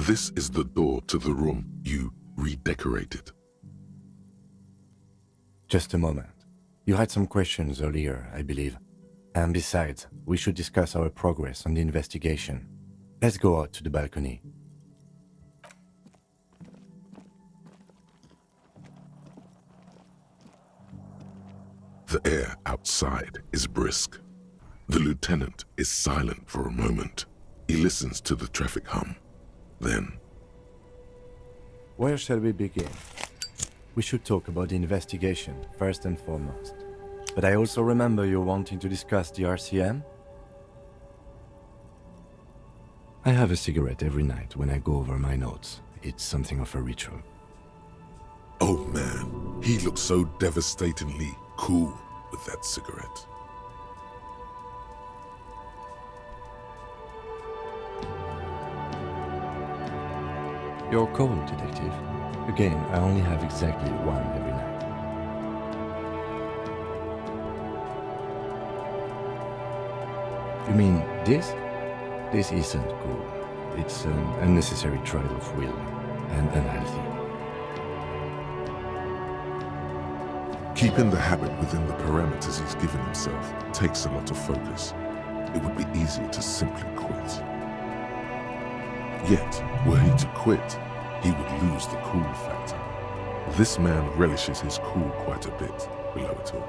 This is the door to the room you redecorated. Just a moment. You had some questions earlier, I believe. And besides, we should discuss our progress on the investigation. Let's go out to the balcony. The air outside is brisk. The lieutenant is silent for a moment. He listens to the traffic hum. Then, Where shall we begin? We should talk about the investigation, first and foremost. But I also remember you wanting to discuss the RCM? I have a cigarette every night when I go over my notes. It's something of a ritual. oh man, he looks so devastatingly cool with that cigarette. You're cold, detective. Again, I only have exactly one every night. You mean this? This isn't cool. It's an unnecessary trial of will, and unhealthy. Keeping the habit within the parameters he's given himself takes a lot of focus. It would be easier to simply quit. Yet, were he to quit, he would lose the cool factor. This man relishes his cool quite a bit below it all.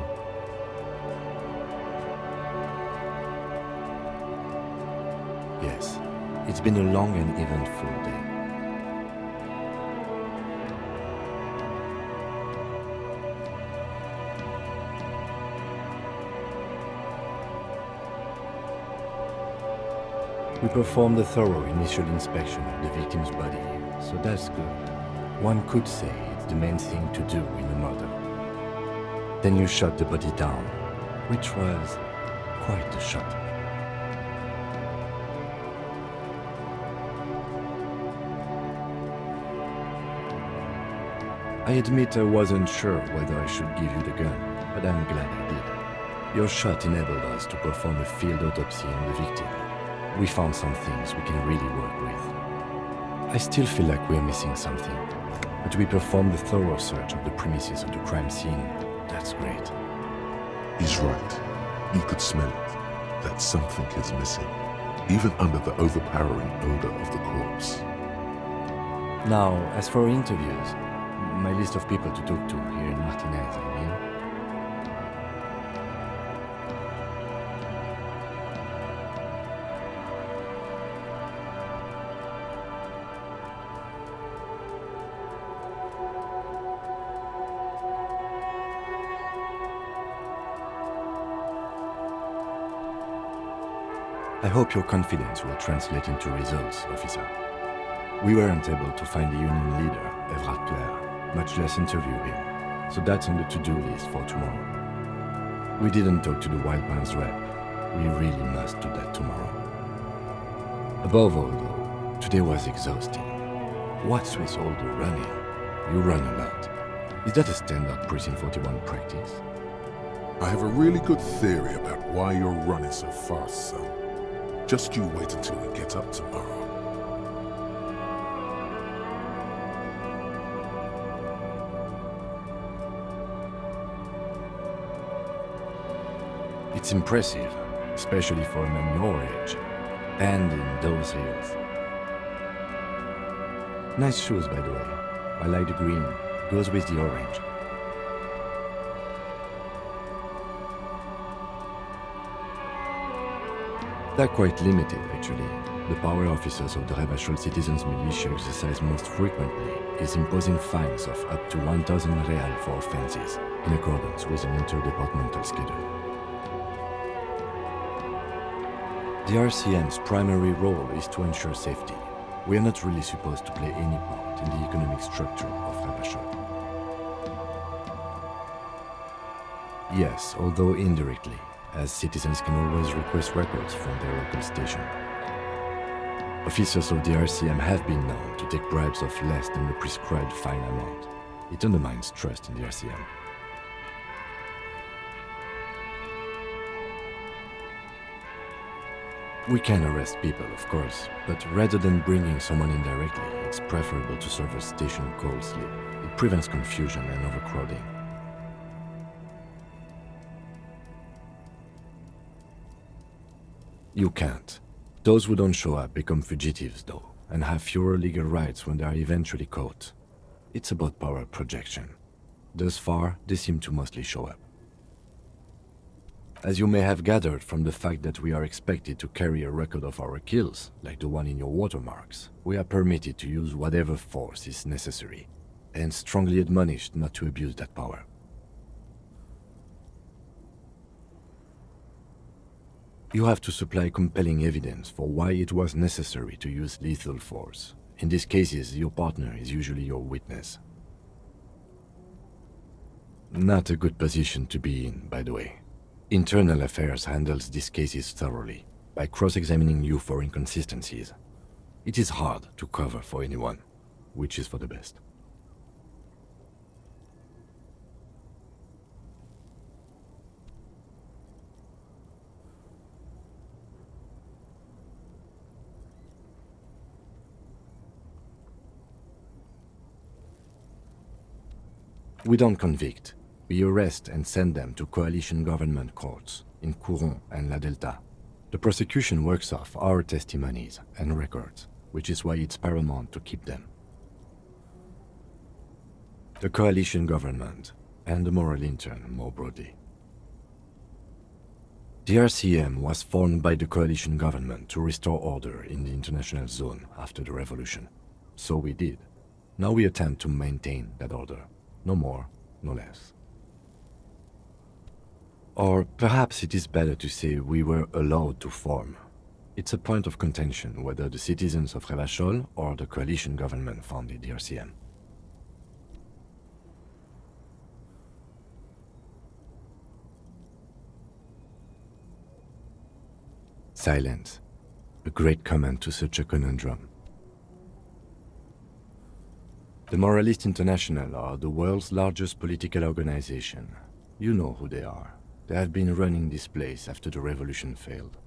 Yes, it's been a long and eventful day. We performed a thorough initial inspection of the victim's body, so that's good. One could say it's the main thing to do in a murder. Then you shot the body down, which was quite a shot. I admit I wasn't sure whether I should give you the gun, but I'm glad I did. Your shot enabled us to perform a field autopsy on the victim. We found some things we can really work with. I still feel like we're missing something, but we performed a thorough search of the premises of the crime scene. That's great. He's right. You could smell it. That something is missing, even under the overpowering odor of the corpse. Now, as for interviews, my list of people to talk to here in Martinez, I mean. I hope your confidence will translate into results, officer. We weren't able to find the union leader, Everard Clare, much less interview him, so that's on the to-do list for tomorrow. We didn't talk to the Wildlands rep. We really must do that tomorrow. Above all, though, today was exhausting. What's with all the running? You run a lot. Is that a standard Precinct 41 practice? I have a really good theory about why you're running so fast, son. Just you wait until we get up tomorrow. It's impressive, especially for a man your age, and in those hills. Nice shoes, by the way. I like the green. Goes with the orange. They're quite limited, actually. The power officers of the Rebachol Citizens Militia exercise most frequently is imposing fines of up to 1,000 real for offenses, in accordance with an interdepartmental schedule. The RCM's primary role is to ensure safety. We are not really supposed to play any part in the economic structure of Rebachol. Yes, although indirectly, as citizens can always request records from their local station. Officers of the RCM have been known to take bribes of less than the prescribed fine amount. It undermines trust in the RCM. We can arrest people, of course, but rather than bringing someone in directly, it's preferable to serve a station cold sleep. It prevents confusion and overcrowding. You can't. Those who don't show up become fugitives, though, and have fewer legal rights when they are eventually caught. It's about power projection. Thus far, they seem to mostly show up. As you may have gathered from the fact that we are expected to carry a record of our kills, like the one in your watermarks, we are permitted to use whatever force is necessary, and strongly admonished not to abuse that power. You have to supply compelling evidence for why it was necessary to use lethal force. In these cases, your partner is usually your witness. Not a good position to be in, by the way. Internal Affairs handles these cases thoroughly, by cross-examining you for inconsistencies. It is hard to cover for anyone, which is for the best. We don't convict. We arrest and send them to coalition government courts in Courron and La Delta. The prosecution works off our testimonies and records, which is why it's paramount to keep them. The coalition government and the moral intern more broadly. The RCM was formed by the coalition government to restore order in the international zone after the revolution. So we did. Now we attempt to maintain that order. No more, no less. Or perhaps it is better to say we were allowed to form. It's a point of contention whether the citizens of Revachol or the coalition government founded the RCM. Silence. A great comment to such a conundrum. The Moralist International are the world's largest political organization. You know who they are. They have been running this place after the revolution failed.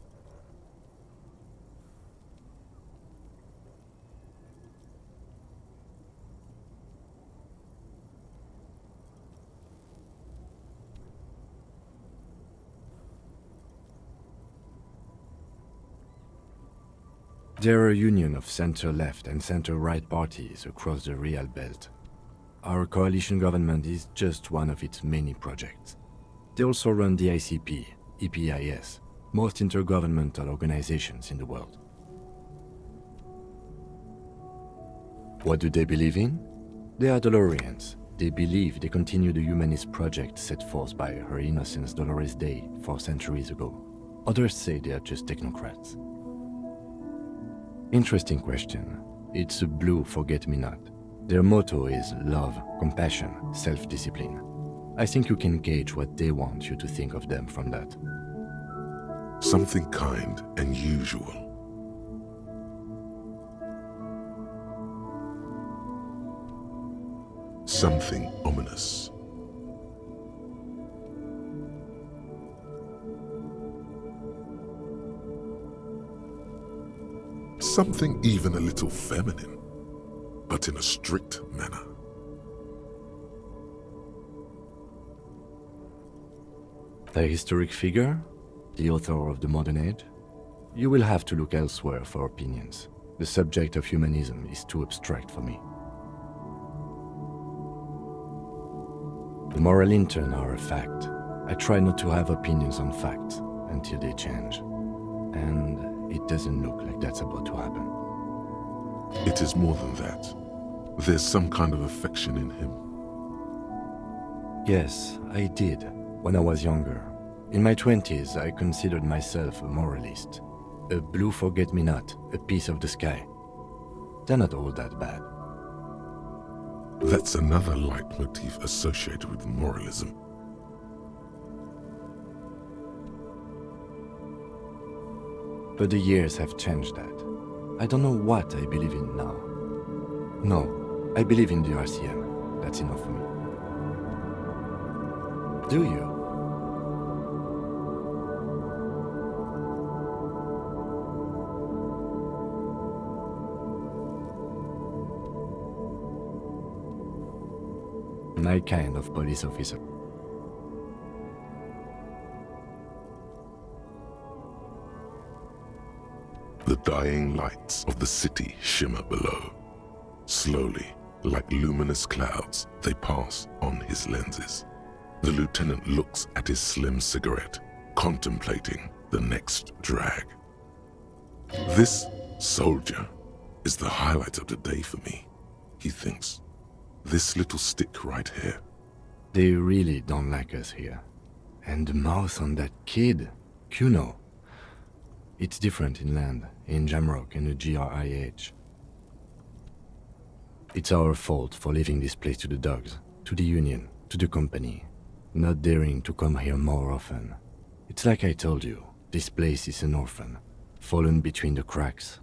They're a union of center-left and center-right parties across the Real Belt. Our coalition government is just one of its many projects. They also run the ICP, EPIS, most intergovernmental organizations in the world. What do they believe in? They are Dolorians. They believe they continue the humanist project set forth by Her Innocence Dolores Day 4 centuries ago. Others say they are just technocrats. Interesting question. It's a blue forget-me-not. Their motto is love, compassion, self-discipline. I think you can gauge what they want you to think of them from that. Something kind and usual. Something ominous. Something even a little feminine, but in a strict manner. A historic figure? The author of the modern age? You will have to look elsewhere for opinions. The subject of humanism is too abstract for me. The moral intern are a fact. I try not to have opinions on facts until they change. And it doesn't look like that's about to happen. It is more than that. There's some kind of affection in him. Yes, I did, when I was younger. In my 20s, I considered myself a moralist. A blue forget-me-not, a piece of the sky. They're not all that bad. That's another leitmotif associated with moralism. But the years have changed that. I don't know what I believe in now. No, I believe in the RCM. That's enough for me. Do you? my kind of police officer. The dying lights of the city shimmer below. Slowly, like luminous clouds, they pass on his lenses. The lieutenant looks at his slim cigarette, contemplating the next drag. This soldier is the highlight of the day for me, he thinks. This little stick right here. They really don't like us here. And the mouth on that kid, Kuno. It's different inland, in Jamrock and the GRIH. It's our fault for leaving this place to the dogs, to the Union, to the company, not daring to come here more often. It's like I told you, this place is an orphan, fallen between the cracks.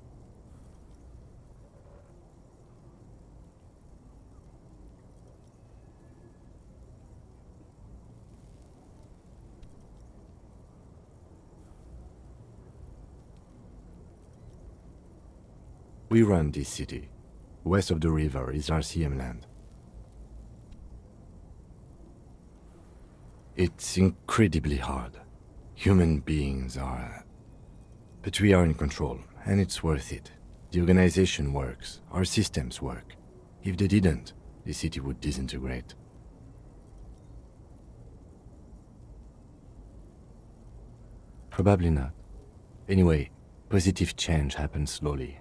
We run this city. West of the river is RCM land. It's incredibly hard. Human beings are... But we are in control, and it's worth it. The organization works, our systems work. If they didn't, the city would disintegrate. Probably not. Anyway, positive change happens slowly.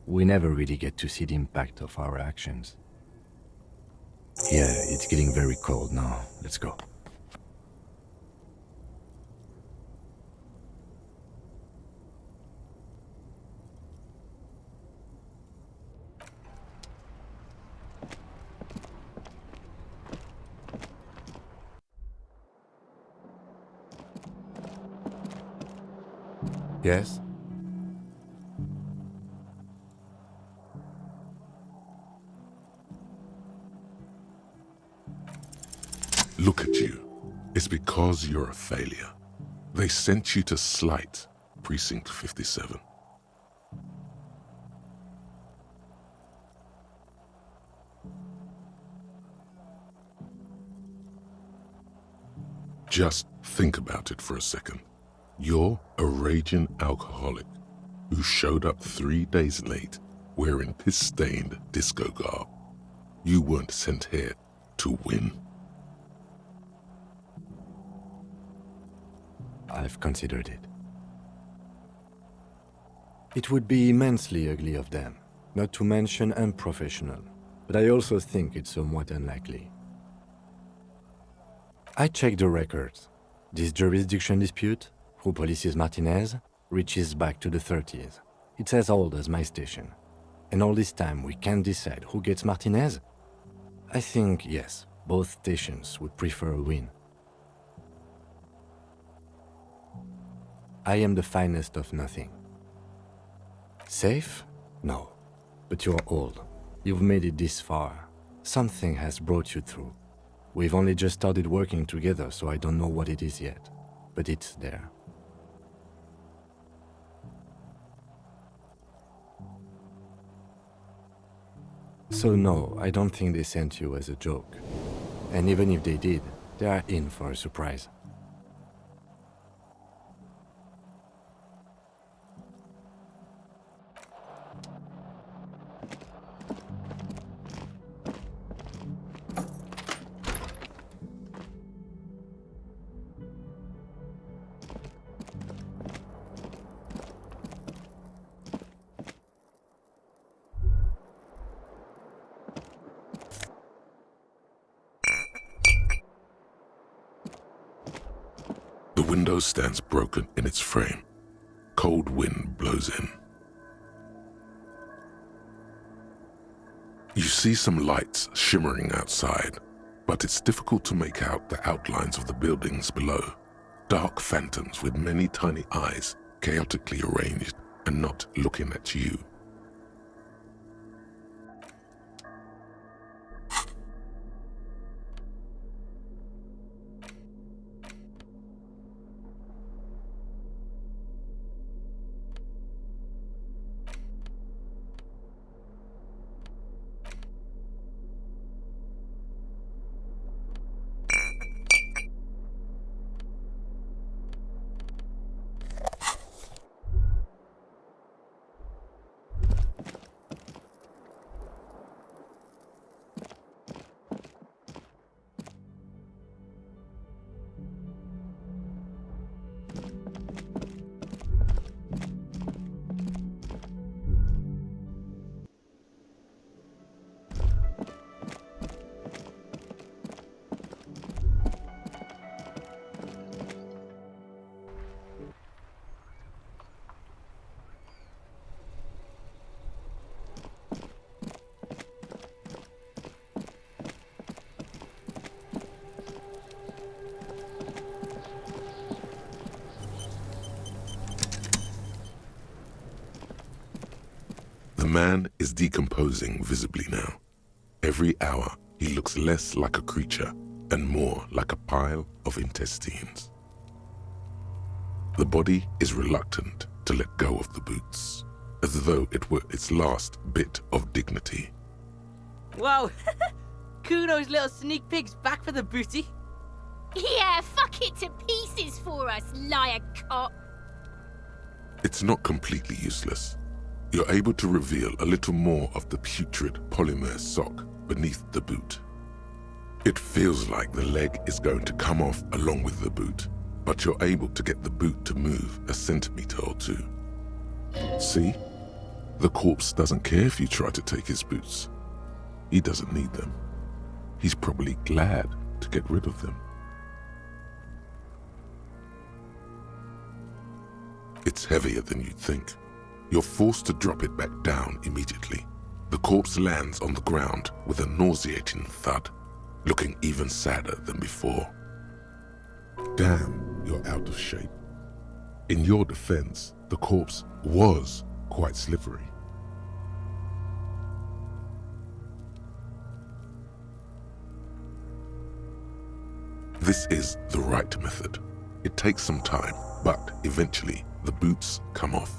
We never really get to see the impact of our actions. Yeah, it's getting very cold now. Let's go. Yes? Look at you. It's because you're a failure. They sent you to Slight, Precinct 57. Just think about it for a second. You're a raging alcoholic who showed up 3 days late wearing piss-stained disco garb. You weren't sent here to win. I've considered it. It would be immensely ugly of them, not to mention unprofessional, but I also think it's somewhat unlikely. I checked the records. This jurisdiction dispute, who polices Martinez, reaches back to the 30s. It's as old as my station. And all this time we can't decide who gets Martinez? I think, yes, both stations would prefer a win. I am the finest of nothing. Safe? No. But you're old. You've made it this far. Something has brought you through. We've only just started working together, so I don't know what it is yet. But it's there. So no, I don't think they sent you as a joke. And even if they did, they are in for a surprise. The window stands broken in its frame. Cold wind blows in. You see some lights shimmering outside, but it's difficult to make out the outlines of the buildings below. Dark phantoms with many tiny eyes, chaotically arranged and not looking at you. man is decomposing visibly now. Every hour, he looks less like a creature and more like a pile of intestines. The body is reluctant to let go of the boots, as though it were its last bit of dignity. Whoa! Kuno's little sneak pig's back for the booty. Yeah, fuck it to pieces for us, liar cop. It's not completely useless. You're able to reveal a little more of the putrid polymer sock beneath the boot. It feels like the leg is going to come off along with the boot, but you're able to get the boot to move a centimeter or two. See? The corpse doesn't care if you try to take his boots. He doesn't need them. He's probably glad to get rid of them. It's heavier than you'd think. You're forced to drop it back down immediately. The corpse lands on the ground with a nauseating thud, looking even sadder than before. Damn, you're out of shape. In your defense, the corpse was quite slippery. This is the right method. It takes some time, but eventually the boots come off,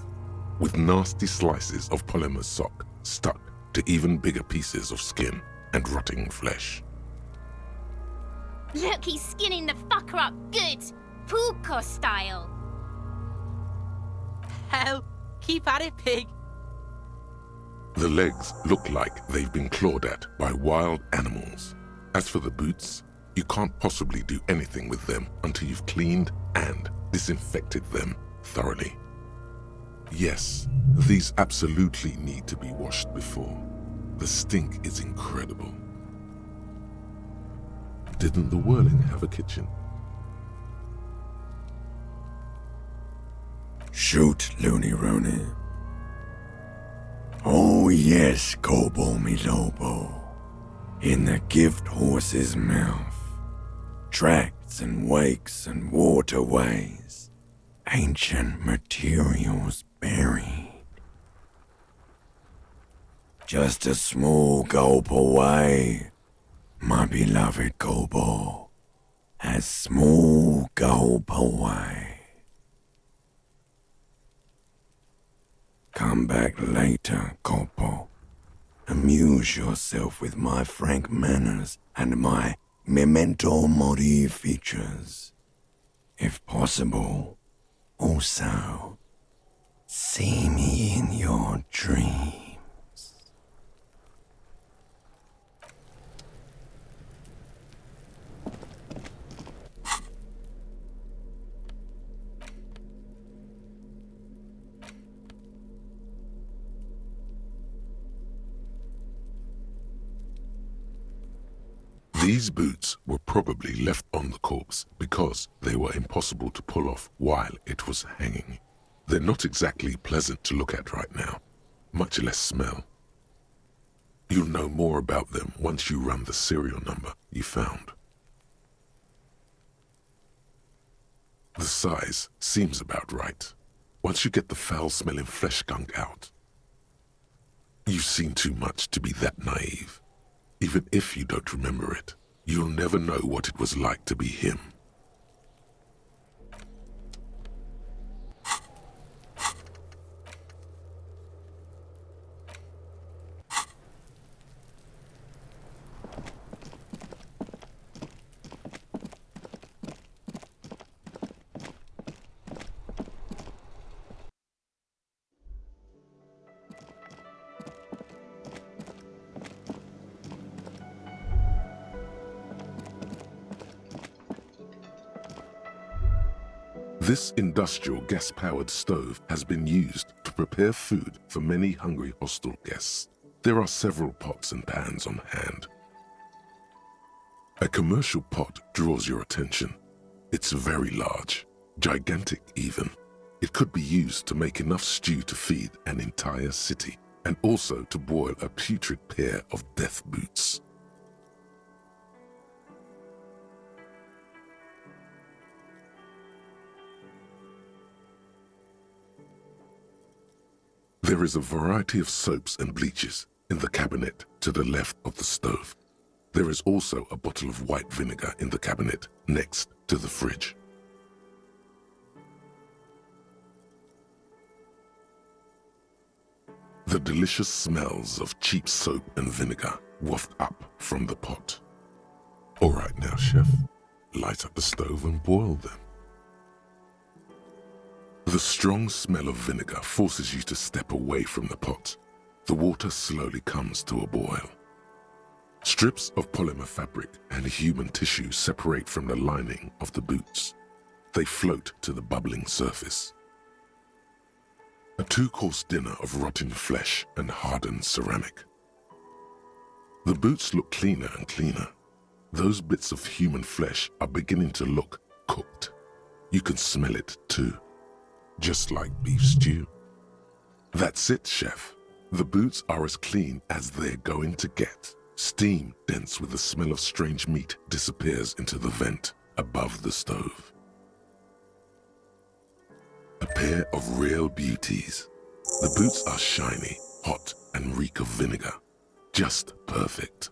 with nasty slices of polymer sock stuck to even bigger pieces of skin and rotting flesh. Look, he's skinning the fucker up good, Puko style. Hell, keep at it, pig. The legs look like they've been clawed at by wild animals. As for the boots, you can't possibly do anything with them until you've cleaned and disinfected them thoroughly. Yes, these absolutely need to be washed before. The stink is incredible. Didn't the Whirling have a kitchen? Shoot, Looney Rooney. Oh yes, Kobo mi Lobo. In the gift horse's mouth. Tracts and wakes and waterways. Ancient materials buried. Just a small gulp away, my beloved Kobo. A small gulp away. Come back later, Kobo. Amuse yourself with my frank manners and my memento mori features. If possible, also, see me in your dreams. These boots were probably left on the corpse because they were impossible to pull off while it was hanging. They're not exactly pleasant to look at right now, much less smell. You'll know more about them once you run the serial number you found. The size seems about right, once you get the foul-smelling flesh gunk out. You've seen too much to be that naive. Even if you don't remember it, you'll never know what it was like to be him. This industrial gas-powered stove has been used to prepare food for many hungry hostel guests. There are several pots and pans on hand. A commercial pot draws your attention. It's very large, gigantic even. It could be used to make enough stew to feed an entire city, and also to boil a putrid pair of death boots. There is a variety of soaps and bleaches in the cabinet to the left of the stove. There is also a bottle of white vinegar in the cabinet next to the fridge. The delicious smells of cheap soap and vinegar waft up from the pot. All right now, chef, light up the stove and boil them. The strong smell of vinegar forces you to step away from the pot. The water slowly comes to a boil. Strips of polymer fabric and human tissue separate from the lining of the boots. They float to the bubbling surface. A two-course dinner of rotten flesh and hardened ceramic. The boots look cleaner and cleaner. Those bits of human flesh are beginning to look cooked. You can smell it too, just like beef stew. That's it, chef. The boots are as clean as they're going to get. Steam, dense with the smell of strange meat, disappears into the vent above the stove. A pair of real beauties. The boots are shiny, hot, and reek of vinegar. Just perfect.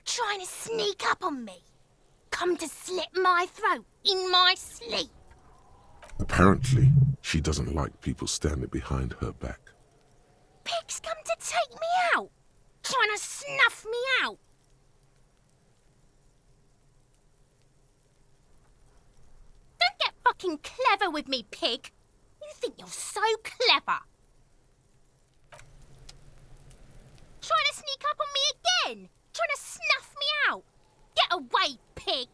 Trying to sneak up on me? Come to slit my throat in my sleep? Apparently, she doesn't like people standing behind her back. Pig's come to take me out, trying to snuff me out. Don't get fucking clever with me, pig. You think you're so clever. Trying to sneak up on me again? Trying to snuff me out? Get away, pig!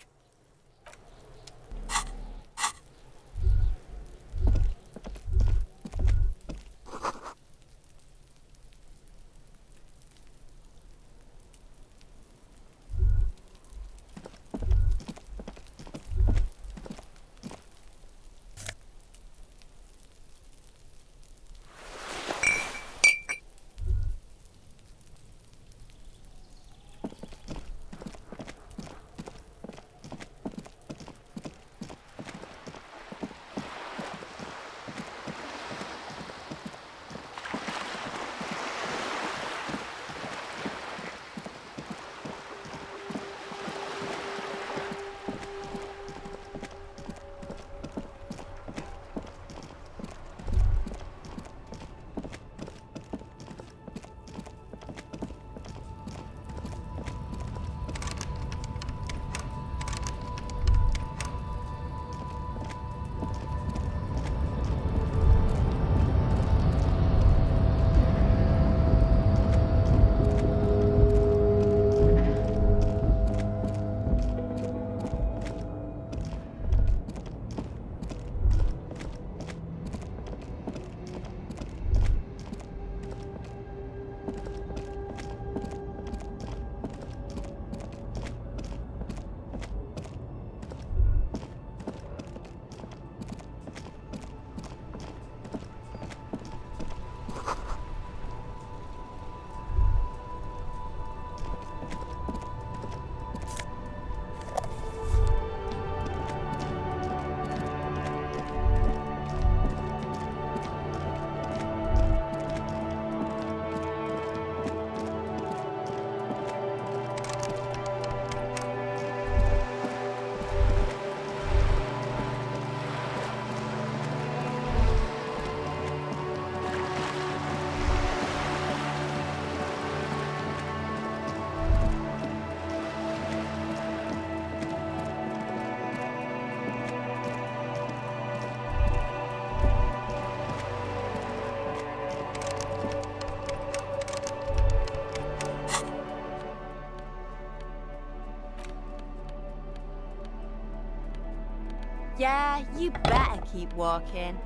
Yeah, you better keep walking.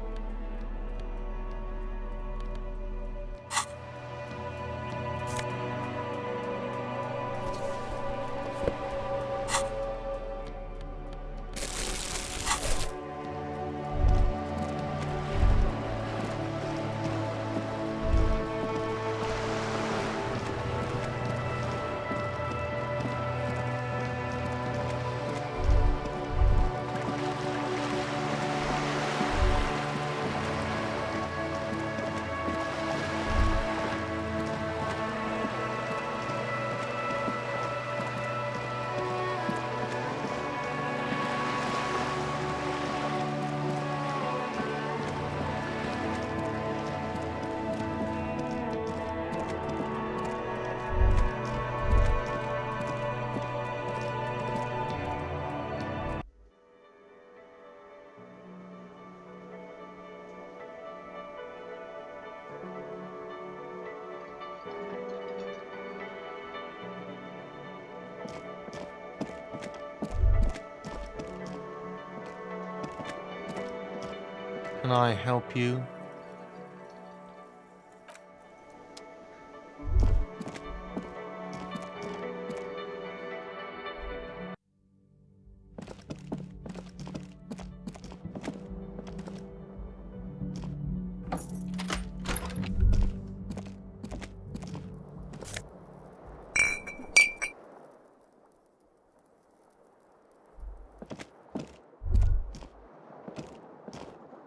Can I help you?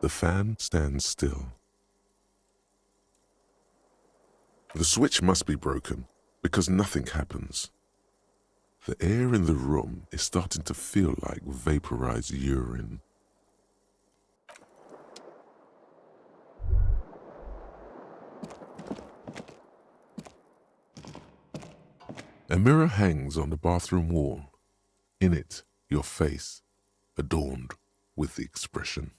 The fan stands still. The switch must be broken because nothing happens. The air in the room is starting to feel like vaporized urine. A mirror hangs on the bathroom wall. In it, your face, adorned with the expression.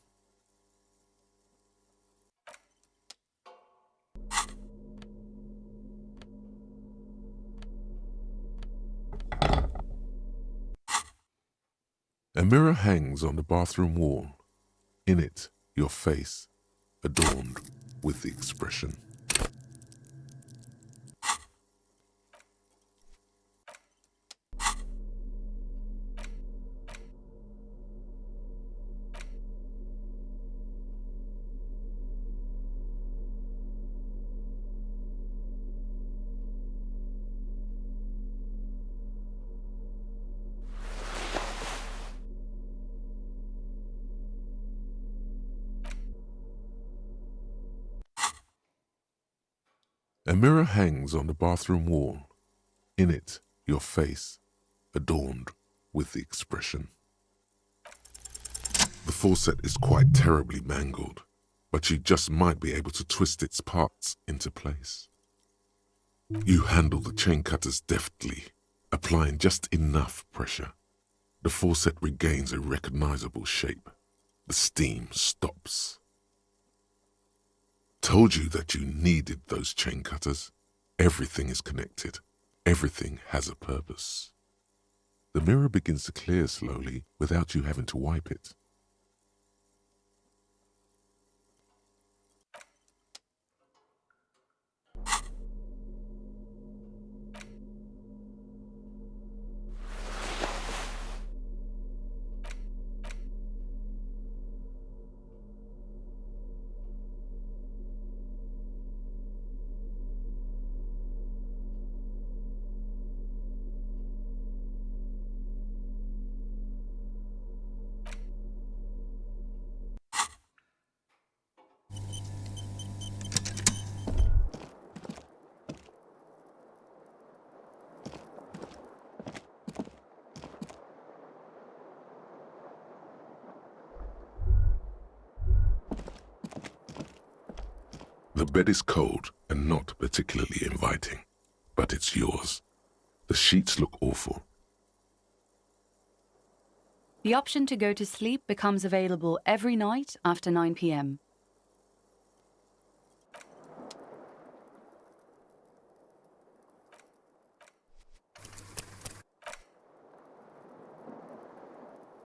A mirror hangs on the bathroom wall. In it, your face, adorned with the expression. A mirror hangs on the bathroom wall. In it, your face, adorned with the expression. The faucet is quite terribly mangled, but you just might be able to twist its parts into place. You handle the chain cutters deftly, applying just enough pressure. The faucet regains a recognizable shape. The steam stops. Told you that you needed those chain cutters. Everything is connected. Everything has a purpose. The mirror begins to clear slowly without you having to wipe it. The bed is cold and not particularly inviting, but it's yours. The sheets look awful. The option to go to sleep becomes available every night after 9 p.m.